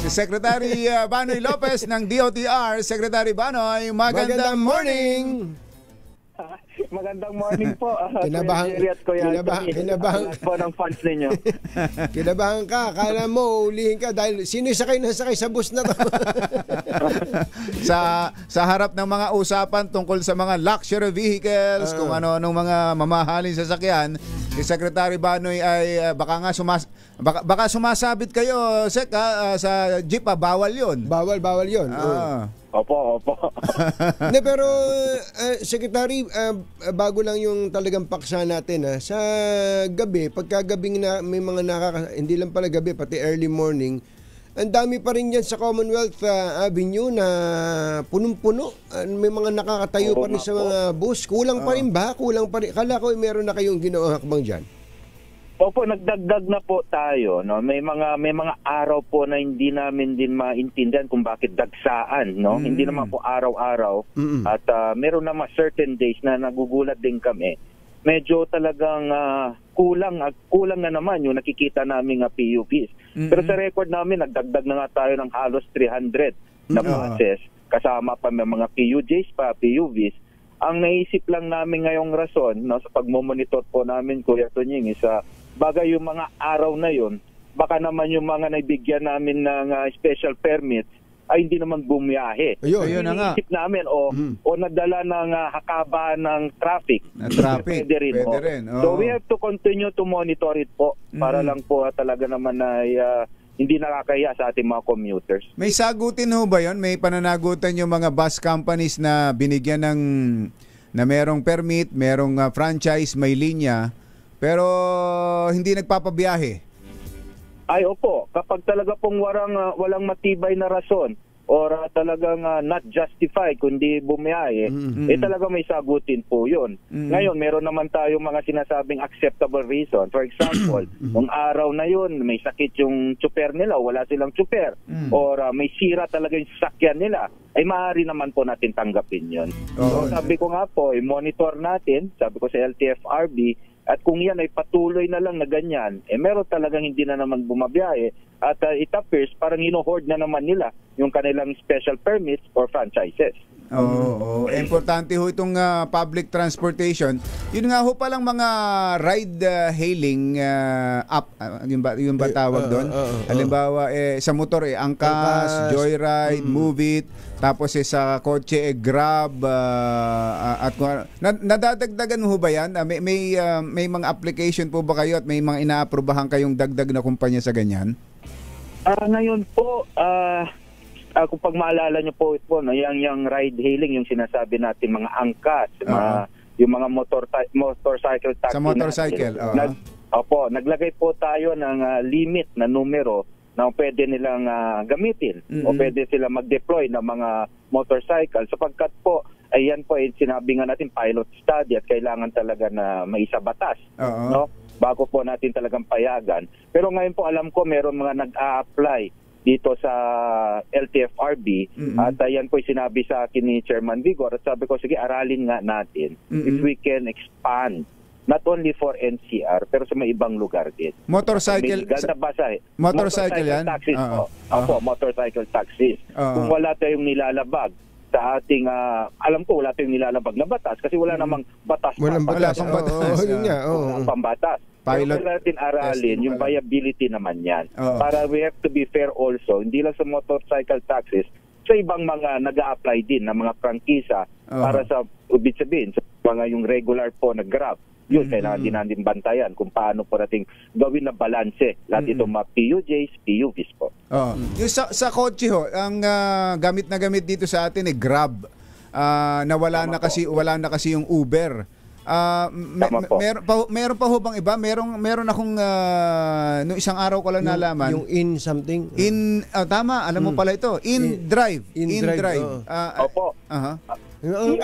Si Secretary Banoy Lopez ng DOTR. Secretary Banoy, magandang morning! Magandang morning po. Kinabahan po ng fans ninyo. Kinabahan ka, kala mo ulihin ka dahil sino nasakay sa bus na to? sa harap ng mga usapan tungkol sa mga luxury vehicles, kung ano-anong mga mamahaling sasakyan, si Secretary Banoy ay baka sumasabit kayo, Sek, sa jeep, bawal 'yun. Bawal 'yun. Opo. Ne, pero Secretary, bago lang yung talagang paksa natin sa gabi, pagkagabing na may mga hindi lang pala gabi, pati early morning, ang dami pa rin yan sa Commonwealth Avenue na punong-puno. May mga nakakatayo pa rin sa mga bus. Kulang pa rin ba? Kulang pa rin. Kala ko meron na kayong ginawang hakbang dyan. Opo, nagdagdag na po tayo, no. May mga araw po na hindi namin din maintindihan kung bakit dagsaan, no. Hindi naman po araw-araw. At meron na certain days na nagugulat din kami. Medyo talagang kulang na naman yung nakikita naming PUVs. Pero sa record namin nagdagdag na nga tayo ng halos 300 na buses kasama pa may mga PUJs pa, PUVs. Ang naisip lang namin ngayong rason, no, sa pagmomonitor po namin, Kuya Tonying, is bagay yung mga araw na yun, baka naman yung mga naibigyan namin ng special permits ay hindi naman bumiyahe. Ayun na nga. Naisip namin o nadala ng hakaba ng traffic. Pwede rin. So we have to continue to monitor it po para lang po talaga naman ay hindi nakakahiya sa ating mga commuters. May sagutin ho ba yun? May pananagutan yung mga bus companies na binigyan na merong permit, merong franchise, may linya, pero hindi nagpapabiyahe? Ay opo, kapag talaga pong walang matibay na rason or talagang not justify kundi bumiyahe, talaga may sagutin po yun. Ngayon, meron naman tayong mga sinasabing acceptable reason. For example, nung araw na yun, may sakit yung tsuper nila, wala silang tsuper, or may sira talaga yung sasakyan nila, ay maaari naman po natin tanggapin yun. So, sabi ko nga po, monitor natin, sabi ko sa LTFRB, at kung yan ay patuloy na lang na ganyan, meron talagang hindi na naman bumabiyahe at it appears parang hino-hoard na naman nila yung kanilang special permits or franchises. Importante ho itong public transportation. Yun nga ho palang mga ride-hailing app, yung ba tawag doon? Halimbawa, sa motor, Angkas, Joyride, Move It, tapos sa kotse, Grab, at nadadagdagan ho ba yan? May mga application po ba kayo at may mga inaaprubahan kayong dagdag na kumpanya sa ganyan? Ngayon po, kung pag maalala nyo po, yung ride-hailing, yung sinasabi natin, mga angkas, yung mga motorcycle taxi. Sa motorcycle, naglagay po tayo ng limit na numero na pwede nilang gamitin o pwede sila mag-deploy ng mga motorcycle sapagkat po, ayan po, sinabi nga natin pilot study at kailangan talaga na maisabatas, no? Bago po natin talagang payagan. Pero ngayon po alam ko meron mga nag-a-apply dito sa LTFRB at ayan po sinabi sa akin ni Chairman Vigor at sabi ko sige aralin nga natin if we can expand not only for NCR pero sa may ibang lugar din. Motorcycle yan? Taxis po. Opo, motorcycle taxis. Kung wala tayong nilalabag sa ating, alam ko wala tayong nilalabag na batas kasi wala namang batas. Wala pang batas. Walang pambatas. Pero natin aralin yung viability naman yan. Para we have to be fair also, hindi lang sa motorcycle taxis, sa ibang mga nag-a-apply din na mga prangkisa para sa sabihin, sa mga yung regular po na Grab. Yun, kailangan din natin bantayan kung paano po natin gawin na balanse lahat itong mga PUJs, PUVs po. Yung sa kotse ho, ang gamit na gamit dito sa atin Grab, na wala na kasi yung Uber. Meron pa ho bang iba? Meron akong no isang araw ko lang nalaman. Yung in something. Tama, alam mo pala ito. InDrive. Opo. Ang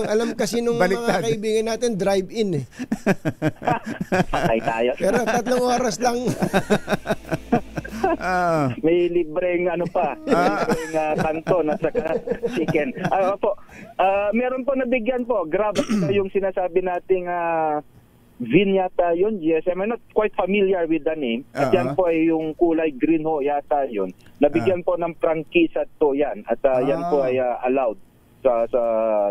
alam kasi nung mga kaibigan natin drive-in Patay tayo. Pero 3 oras lang. May libreng libreng kanto na saka chicken. Meron po nabigyan po Grab yung sinasabi nating VIN yata yun, GSM. I'm not quite familiar with the name. At yan po ay yung kulay green ho yata yun. Nabigyan po ng prangkisa to yan. At yan po ay allowed sa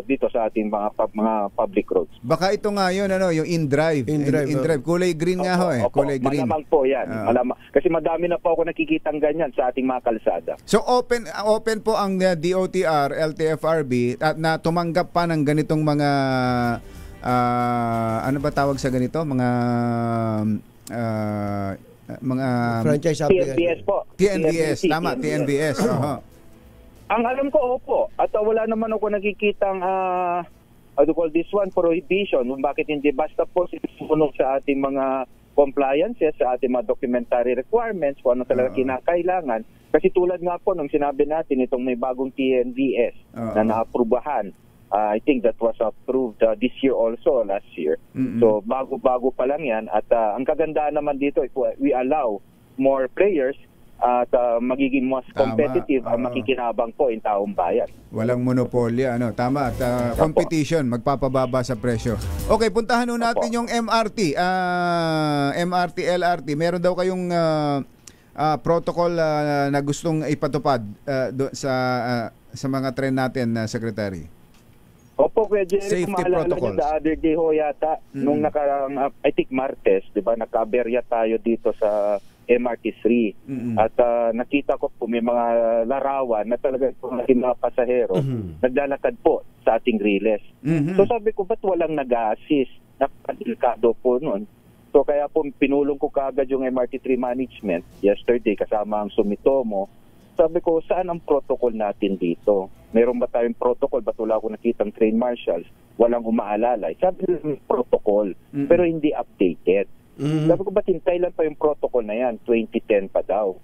dito sa ating mga public roads. Baka ito nga yun, yung in-drive. In-drive. Kulay green nga ho eh. Kulay green. Malamang po yan. Malamang. Kasi madami na po ako nakikitang ganyan sa ating mga kalsada. So open po ang DOTR, LTFRB at na tumanggap pa ng ganitong mga ano ba tawag sa ganito? Mga franchise application. TNVS po. TNVS. Tama, TNVS. Ang alam ko, opo. At wala naman ako nakikitang how do you call this one, prohibition. Bakit hindi basta po sinusunod sa ating mga compliances, sa ating mga documentary requirements, kung ano talaga kinakailangan. Kasi tulad nga po nung sinabi natin, itong may bagong TNVS na naaprubahan. I think that was approved this year also, last year. So bago-bago pa lang yan. At ang kagandaan naman dito, we allow more players at magiging mas competitive ang makikinabang po yung taong bayan. Walang monopolya, tama. At competition, magpapababa sa presyo. Okay, puntahan nun natin yung MRT. MRT, LRT. Meron daw kayong protocol na gustong ipatupad sa mga tren natin, Secretary. Opo, Kuya Jerry, Safety maalala protocols. niyo, the other day ho yata, nung nakarang, I think Martes, di ba, nakaberya tayo dito sa MRT3. At nakita ko po may mga larawan na talaga po mga pasahero naglalakad po sa ating riles. So sabi ko, ba't walang nag-assist? Napakadelikado po nun. So kaya po pinulong ko kaagad yung MRT3 management yesterday kasama ang Sumitomo. Sabi ko, saan ang protocol natin dito? Meron ba tayong protocol? Ba't wala ako nakitang train marshals? Walang umaalala. Sabi ko, protocol, pero hindi updated. Sabi ko, ba't hintay lang pa yung protocol na yan? 2010 pa daw.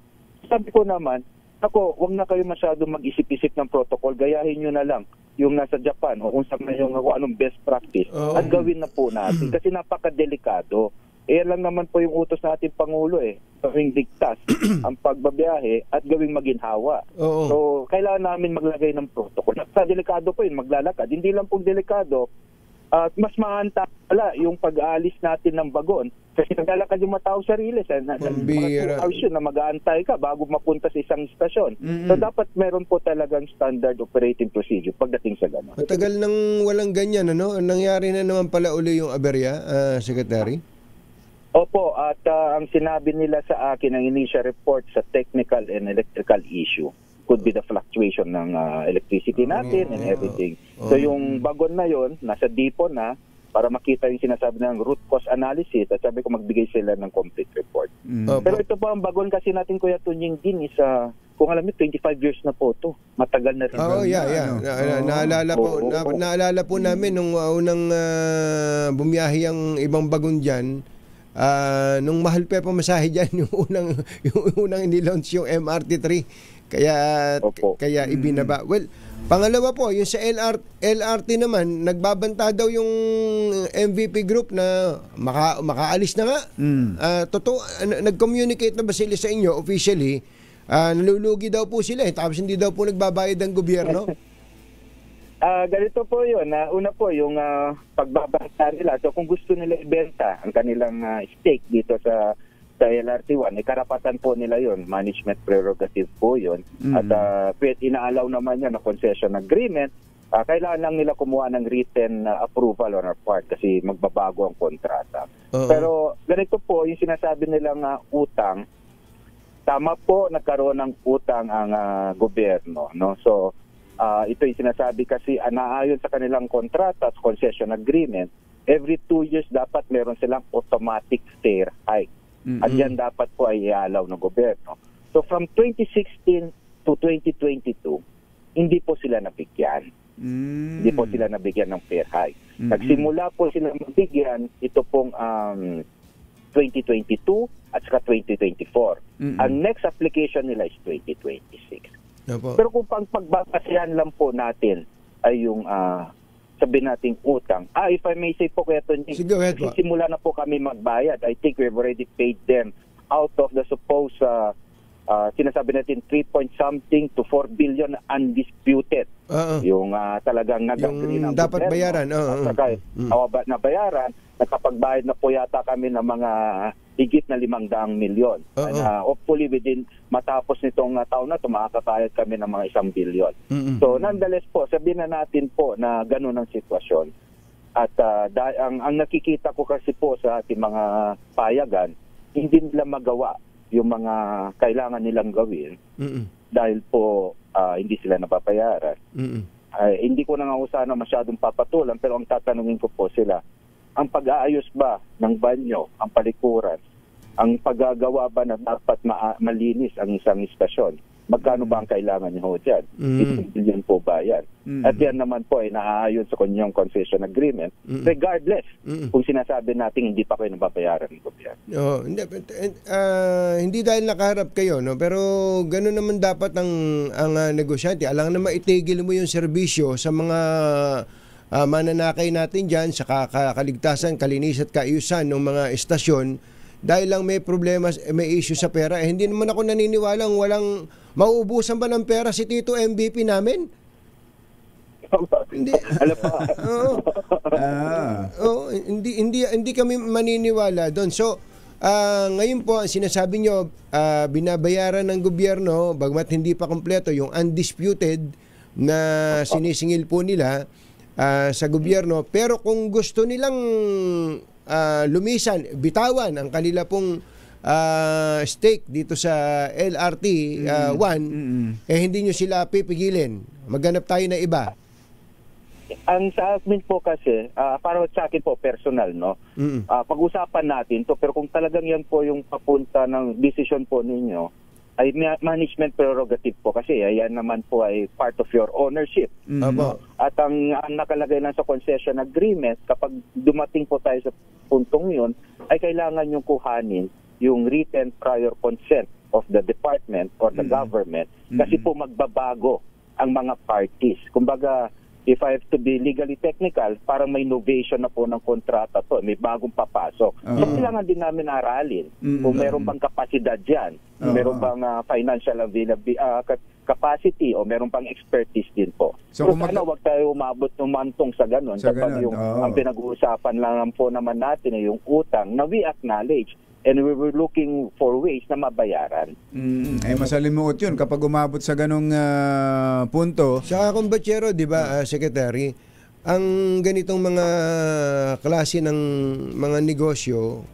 Sabi ko naman, wag na kayo masyado mag-isip-isip ng protocol. Gayahin nyo na lang yung nasa Japan o kung saan yung anong best practice at gawin na po natin. Kasi napakadelikado. Lang naman po yung utos natin Pangulo gawing ligtas ang pagbabiyahe at gawing maginhawa. So, kailangan namin maglagay ng protocol. Sa delikado po yun, maglalakad. Hindi lang po delikado, at mas maantala yung pag-aalis natin ng bagon. Kasi naglalakad yung mga tao sa riles. Mga 2 hours yun na mag-aantay ka bago mapunta sa isang istasyon. So, dapat meron po talagang standard operating procedure pagdating sa gano'n. Matagal nang walang ganyan, Nangyari na naman pala uli yung aberya, Secretary? Opo, at ang sinabi nila sa akin ang initial report sa technical and electrical issue could be the fluctuation ng electricity natin and everything. So yung bagon na yon nasa depot na para makita yung sinasabi ng root cause analysis at sabi ko magbigay sila ng complete report. Pero ito po ang bagon kasi natin, Kuya Tunying din is kung alam niyo 25 years na po to. Matagal na rin. Naalala po namin nung unang bumiyahe ang ibang bagon diyan. Nung mahal pa pamasahe dyan yung unang inilaunch yung MRT3 kaya ibinaba. Well, pangalawa po yung sa LRT naman nagbabanta daw yung MVP group na makaalis na nga. Totoo, nag-communicate na ba sila sa inyo officially? Nalulugi daw po sila tapos hindi daw po nagbabayad ang gobyerno. Ganito po yun. Una po, yung pagbabanta nila. So kung gusto nila ibenta ang kanilang stake dito sa LRT1, karapatan po nila yun. Management prerogative po yun. At inaalaw naman yan na concession agreement. Kailangan lang nila kumuha ng written approval on our part kasi magbabago ang kontrata. Pero ganito po, yung sinasabi nilang utang, tama po, nagkaroon ng utang ang gobyerno. So, ito yung sinasabi kasi naayon sa kanilang kontrata at concession agreement, every 2 years dapat meron silang automatic fare hike. At yan dapat po ay ialaw ng gobyerno. So from 2016 to 2022, hindi po sila nabigyan. Hindi po sila nabigyan ng fare hike. Nagsimula po sila mabigyan ito pong 2022 at saka 2024. Ang next application nila is 2026. Pero kung pagbabasihan lang po natin ay yung sabihin nating utang. If I may say po, Kuya Tony, simula na po kami magbayad. I think we've already paid them out of the supposed sinasabi natin 3 point something to 4 billion undisputed. Yung talagang nag-agree ng dapat gobyerno. bayaran. Na bayaran, nakapagbayad na po yata kami ng mga higit na 500 milyon. Hopefully matapos nitong taon na makakatayad kami ng mga 1 billion. So nonetheless po, sabihin na natin po na ganun ang sitwasyon. At ang nakikita ko kasi po sa ating mga payagan, hindi nila magawa yung mga kailangan nilang gawin dahil po hindi sila napapayaran. Hindi ko na nga sana masyadong papatulan, pero ang tatanungin ko po sila, ang pag-aayos ba ng banyo, ang palikuran, ang paggagawa ba na dapat malinis ang isang istasyon, magkano ba ang kailangan niyo dyan? Billion po ba yan? At yan naman po ay naaayon sa kanyang concession agreement, regardless kung sinasabi natin hindi pa kayo nababayaran ng gobyerno. Hindi dahil nakaharap kayo, no? Pero gano'n naman dapat ang negosyante. Alang na maitigil mo yung serbisyo sa mga mananakay natin dyan sa kaligtasan, kalinis at kaayusan ng mga estasyon dahil lang may problema, may issue sa pera. Hindi naman ako naniniwalang walang mauubusan ba ng pera si Tito MVP namin? Hindi. Alam pa. Hindi kami maniniwala doon. So, ngayon po, sinasabi nyo, binabayaran ng gobyerno, bagmat hindi pa kompleto, yung undisputed na sinisingil po nila sa gobyerno. Pero kung gusto nilang lumisan, bitawan ang kanila pong stake dito sa LRT 1, hindi nyo sila pipigilin. Maghanap tayo na iba. Ang sa amin po kasi, para sa akin po personal, no? Pag-usapan natin to, pero kung talagang yan po yung papunta ng decision po ninyo, ay management prerogative po kasi yan naman po ay part of your ownership. At ang nakalagay lang sa concession agreement, kapag dumating po tayo sa puntong yun, ay kailangan yung kuhanin yung written prior consent of the department or the government kasi po magbabago ang mga parties. Kumbaga, if I have to be legally technical, parang may innovation na po ng kontrata to. May bagong papasok. So, kailangan din namin aralin kung meron bang kapasidad dyan, meron bang financial capacity o meron pang expertise din po. So sana wag tayo umantong sa ganun. Kapag yung ang pinag-uusapan lang po naman natin ay yung utang na we acknowledge and we were looking for ways na mabayaran. Masalimuot yun kapag umabot sa ganung punto. Sa kumbatsero, di ba, Secretary, ang ganitong mga klase ng mga negosyo,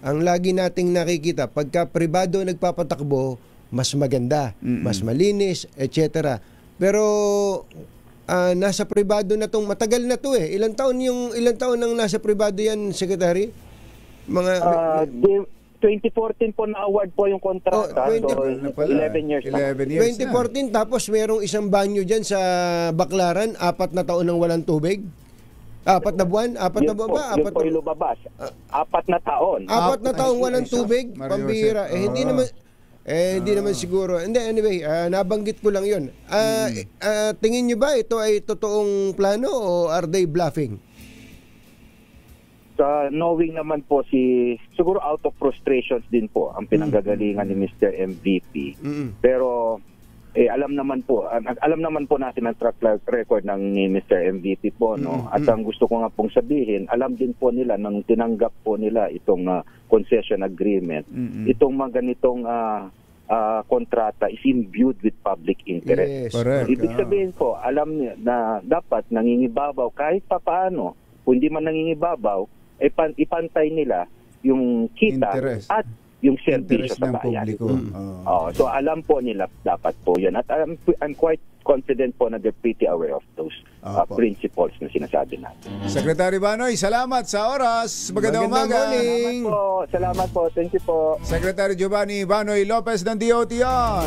ang lagi nating nakikita, pagka pribado nagpapatakbo, mas maganda, mas malinis, etc. Pero nasa pribado na tong matagal na to eh. Ilang taon nang nasa pribado yan, Secretary? 2014 po na award po yung kontrata. 11 years. 2014 tapos merong isang banyo diyan sa Baclaran, 4 na taon nang walang tubig. 4 na buwan? 4 na buwan ba? Yun po yung lumabas. 4 na taon. 4 na taong walang tubig? Pambihira. Hindi naman siguro. Anyway, nabanggit ko lang yun. Tingin nyo ba ito ay totoong plano o are they bluffing? Knowing naman po siguro out of frustrations din po ang pinanggagalingan ni Mr. MVP. Pero alam naman po natin ang track record ni Mr. MVP po, no. At ang gusto ko nga pong sabihin, alam din po nila nang tinanggap po nila itong concession agreement. Itong mga ganitong kontrata is imbued with public interest. Yes, correct. Ibig sabihin po, alam niya na dapat nangingibabaw kahit papaano, kung hindi man nangingibabaw, ipantay nila yung kita interest at yung serbisyo sa bayan. So alam po nila dapat po yun. At I'm quite confident po na they're pretty aware of those principles na sinasabi natin. Secretary Banoy, salamat sa oras. Magandang umaga. Salamat po. Thank you po. Secretary Giovanni Banoy Lopez ng DOTR.